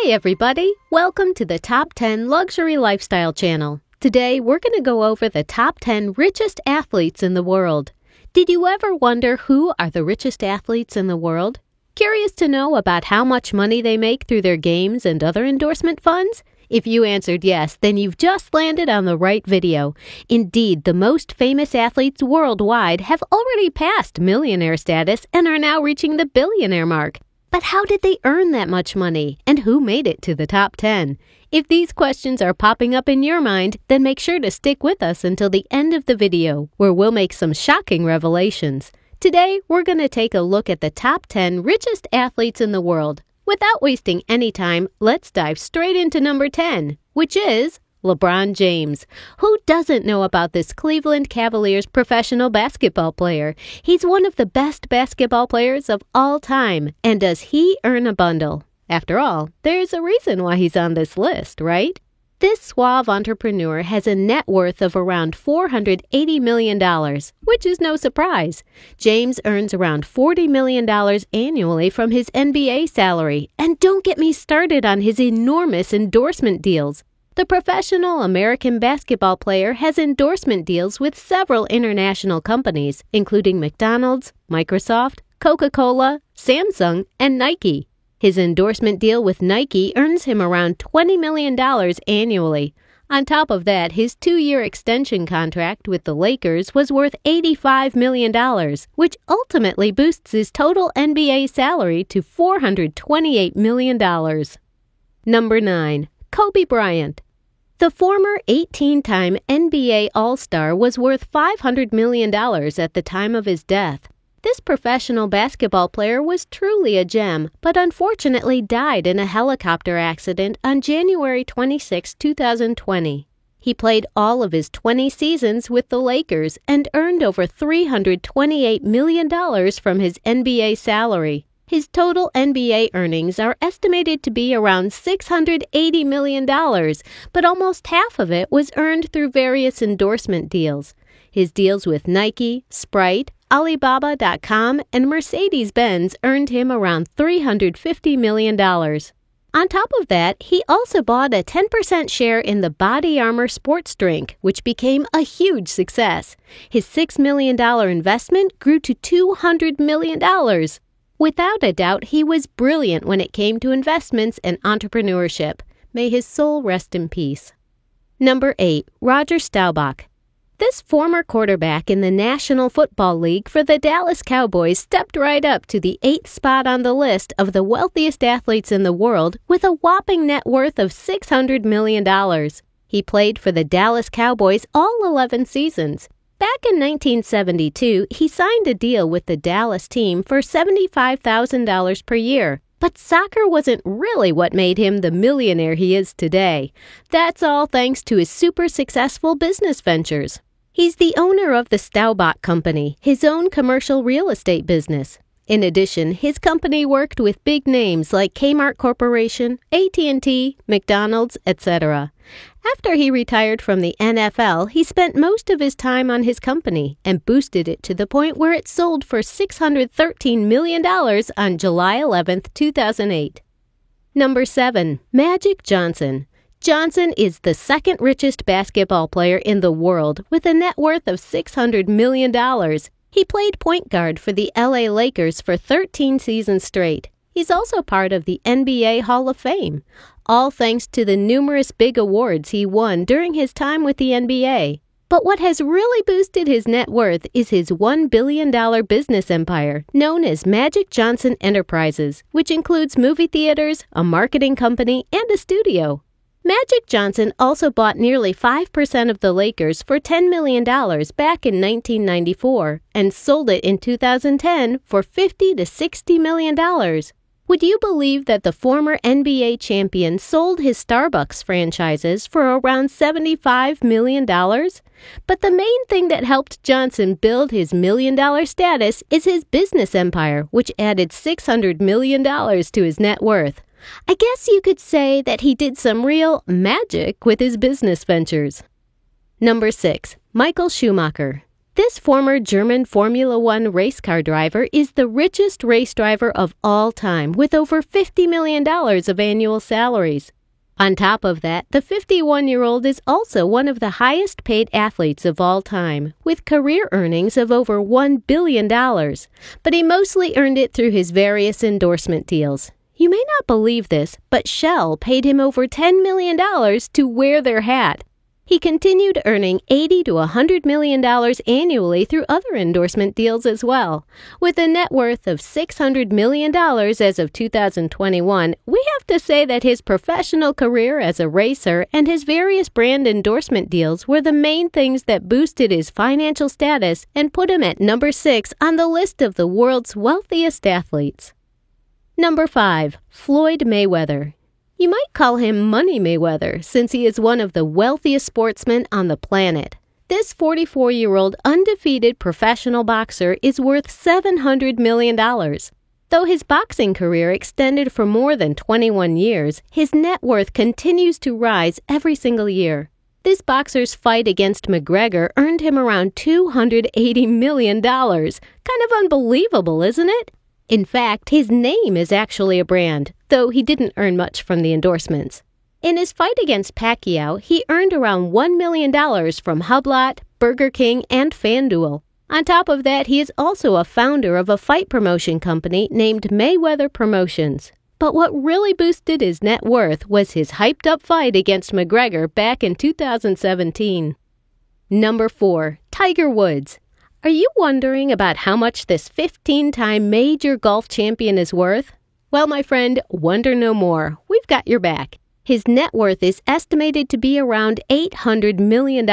Hi everybody, welcome to the Top 10 Luxury Lifestyle channel. Today we're going to go over the top 10 richest athletes in the world. Did you ever wonder who are the richest athletes in the world? Curious to know about how much money they make through their games and other endorsement funds? If you answered yes, then you've just landed on the right video. Indeed, the most famous athletes worldwide have already passed millionaire status and are now reaching the billionaire mark. But how did they earn that much money, and who made it to the top 10? If these questions are popping up in your mind, then make sure to stick with us until the end of the video, where we'll make some shocking revelations. Today, we're going to take a look at the top 10 richest athletes in the world. Without wasting any time, let's dive straight into number 10, which is LeBron James. Who doesn't know about this Cleveland Cavaliers professional basketball player? He's one of the best basketball players of all time. And does he earn a bundle? After all, there's a reason why he's on this list, right? This suave entrepreneur has a net worth of around $480 million, which is no surprise. James earns around $40 million annually from his NBA salary. And don't get me started on his enormous endorsement deals. The professional American basketball player has endorsement deals with several international companies, including McDonald's, Microsoft, Coca-Cola, Samsung, and Nike. His endorsement deal with Nike earns him around $20 million annually. On top of that, his 2-year extension contract with the Lakers was worth $85 million, which ultimately boosts his total NBA salary to $428 million. Number 9. Kobe Bryant. The former 18-time NBA All-Star was worth $500 million at the time of his death. This professional basketball player was truly a gem, but unfortunately died in a helicopter accident on January 26, 2020. He played all of his 20 seasons with the Lakers and earned over $328 million from his NBA salary. His total NBA earnings are estimated to be around $680 million, but almost half of it was earned through various endorsement deals. His deals with Nike, Sprite, Alibaba.com, and Mercedes-Benz earned him around $350 million. On top of that, he also bought a 10% share in the Body Armor sports drink, which became a huge success. His $6 million investment grew to $200 million. Without a doubt, he was brilliant when it came to investments and entrepreneurship. May his soul rest in peace. Number 8. Roger Staubach. This former quarterback in the National Football League for the Dallas Cowboys stepped right up to the 8th spot on the list of the wealthiest athletes in the world with a whopping net worth of $600 million. He played for the Dallas Cowboys all 11 seasons. Back in 1972, he signed a deal with the Dallas team for $75,000 per year. But soccer wasn't really what made him the millionaire he is today. That's all thanks to his super successful business ventures. He's the owner of the Staubach Company, his own commercial real estate business. In addition, his company worked with big names like Kmart Corporation, AT&T, McDonald's, etc. After he retired from the NFL, he spent most of his time on his company and boosted it to the point where it sold for $613 million on July 11, 2008. Number 7. Magic Johnson. Johnson is the second richest basketball player in the world with a net worth of $600 million. He played point guard for the LA Lakers for 13 seasons straight. He's also part of the NBA Hall of Fame, all thanks to the numerous big awards he won during his time with the NBA. But what has really boosted his net worth is his $1 billion business empire known as Magic Johnson Enterprises, which includes movie theaters, a marketing company, and a studio. Magic Johnson also bought nearly 5% of the Lakers for $10 million back in 1994 and sold it in 2010 for $50 to $60 million. Would you believe that the former NBA champion sold his Starbucks franchises for around $75 million? But the main thing that helped Johnson build his million-dollar status is his business empire, which added $600 million to his net worth. I guess you could say that he did some real magic with his business ventures. Number 6. Michael Schumacher. This former German Formula One race car driver is the richest race driver of all time, with over $50 million of annual salaries. On top of that, the 51-year-old is also one of the highest-paid athletes of all time, with career earnings of over $1 billion. But he mostly earned it through his various endorsement deals. You may not believe this, but Shell paid him over $10 million to wear their hat. He continued earning $80 to $100 million annually through other endorsement deals as well. With a net worth of $600 million as of 2021, we have to say that his professional career as a racer and his various brand endorsement deals were the main things that boosted his financial status and put him at number 6 on the list of the world's wealthiest athletes. Number 5. Floyd Mayweather. You might call him Money Mayweather, since he is one of the wealthiest sportsmen on the planet. This 44-year-old undefeated professional boxer is worth $700 million. Though his boxing career extended for more than 21 years, his net worth continues to rise every single year. This boxer's fight against McGregor earned him around $280 million. Kind of unbelievable, isn't it? In fact, his name is actually a brand, though he didn't earn much from the endorsements. In his fight against Pacquiao, he earned around $1 million from Hublot, Burger King, and FanDuel. On top of that, he is also a founder of a fight promotion company named Mayweather Promotions. But what really boosted his net worth was his hyped-up fight against McGregor back in 2017. Number 4. Tiger Woods. Are you wondering about how much this 15-time major golf champion is worth? Well, my friend, wonder no more. We've got your back. His net worth is estimated to be around $800 million,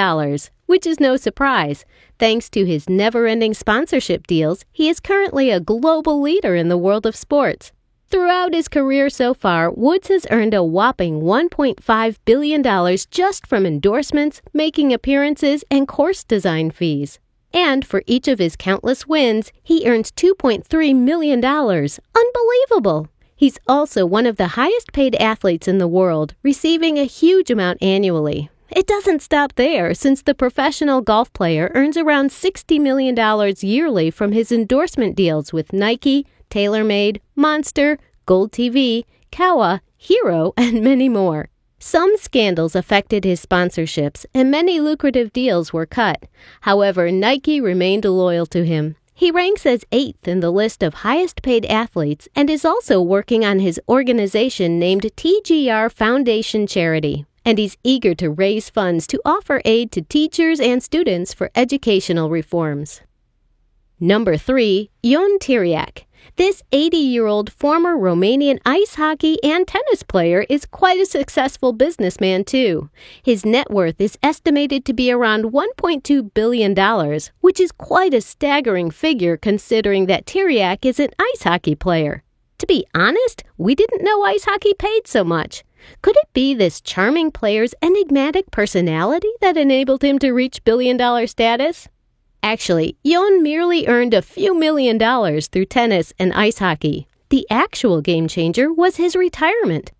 which is no surprise. Thanks to his never-ending sponsorship deals, he is currently a global leader in the world of sports. Throughout his career so far, Woods has earned a whopping $1.5 billion just from endorsements, making appearances, and course design fees. And for each of his countless wins, he earns $2.3 million. Unbelievable! He's also one of the highest-paid athletes in the world, receiving a huge amount annually. It doesn't stop there, since the professional golf player earns around $60 million yearly from his endorsement deals with Nike, TaylorMade, Monster, Gold TV, Kawa, Hero, and many more. Some scandals affected his sponsorships, and many lucrative deals were cut. However, Nike remained loyal to him. He ranks as 8th in the list of highest-paid athletes and is also working on his organization named TGR Foundation Charity. And he's eager to raise funds to offer aid to teachers and students for educational reforms. Number 3. Ion Tiriac. This 80-year-old former Romanian ice hockey and tennis player is quite a successful businessman, too. His net worth is estimated to be around $1.2 billion, which is quite a staggering figure considering that Tiriac is an ice hockey player. To be honest, we didn't know ice hockey paid so much. Could it be this charming player's enigmatic personality that enabled him to reach billion-dollar status? Actually, Ion merely earned a few $1 million through tennis and ice hockey. The actual game changer was his retirement.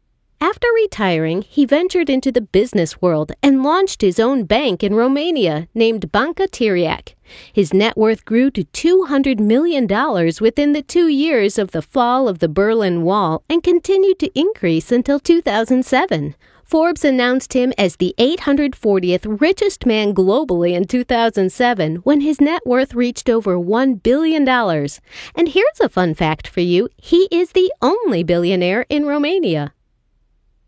After retiring, he ventured into the business world and launched his own bank in Romania named Banca Tiriac. His net worth grew to $200 million within the 2 years of the fall of the Berlin Wall and continued to increase until 2007. Forbes announced him as the 840th richest man globally in 2007 when his net worth reached over $1 billion. And here's a fun fact for you. He is the only billionaire in Romania.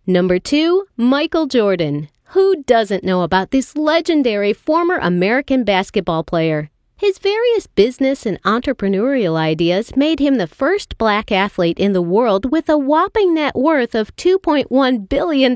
Number 2, Michael Jordan. Who doesn't know about this legendary former American basketball player? His various business and entrepreneurial ideas made him the first black athlete in the world with a whopping net worth of $2.1 billion.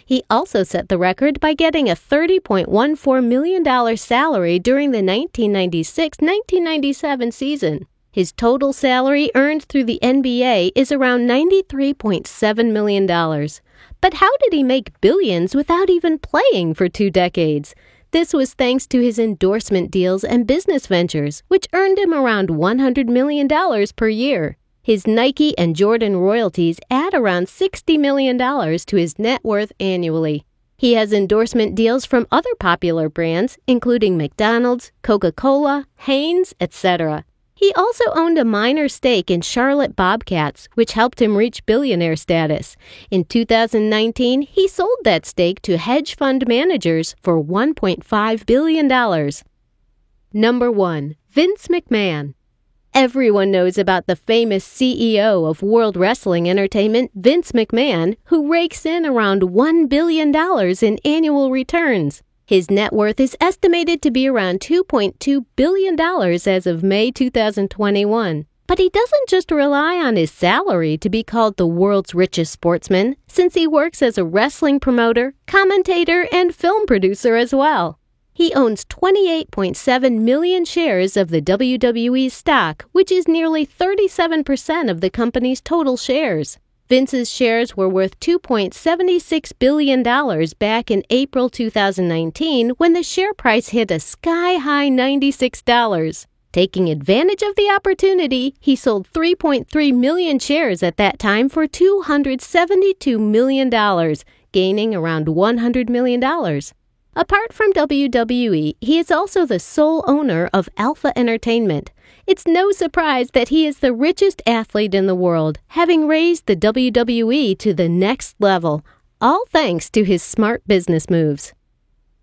He also set the record by getting a $30.14 million salary during the 1996-1997 season. His total salary earned through the NBA is around $93.7 million. But how did he make billions without even playing for 2 decades? This was thanks to his endorsement deals and business ventures, which earned him around $100 million per year. His Nike and Jordan royalties add around $60 million to his net worth annually. He has endorsement deals from other popular brands, including McDonald's, Coca-Cola, Hanes, etc. He also owned a minor stake in Charlotte Bobcats, which helped him reach billionaire status. In 2019, he sold that stake to hedge fund managers for $1.5 billion. Number 1. Vince McMahon. Everyone knows about the famous CEO of World Wrestling Entertainment, Vince McMahon, who rakes in around $1 billion in annual returns. His net worth is estimated to be around $2.2 billion as of May 2021. But he doesn't just rely on his salary to be called the world's richest sportsman, since he works as a wrestling promoter, commentator, and film producer as well. He owns 28.7 million shares of the WWE stock, which is nearly 37% of the company's total shares. Vince's shares were worth $2.76 billion back in April 2019 when the share price hit a sky-high $96. Taking advantage of the opportunity, he sold 3.3 million shares at that time for $272 million, gaining around $100 million. Apart from WWE, he is also the sole owner of Alpha Entertainment. It's no surprise that he is the richest athlete in the world, having raised the WWE to the next level, all thanks to his smart business moves.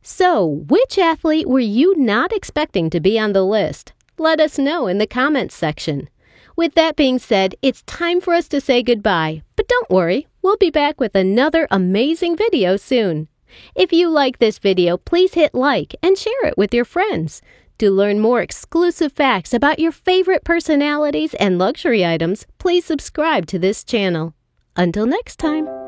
So, which athlete were you not expecting to be on the list? Let us know in the comments section. With that being said, it's time for us to say goodbye. But don't worry, we'll be back with another amazing video soon. If you like this video, please hit like and share it with your friends. To learn more exclusive facts about your favorite personalities and luxury items, please subscribe to this channel. Until next time.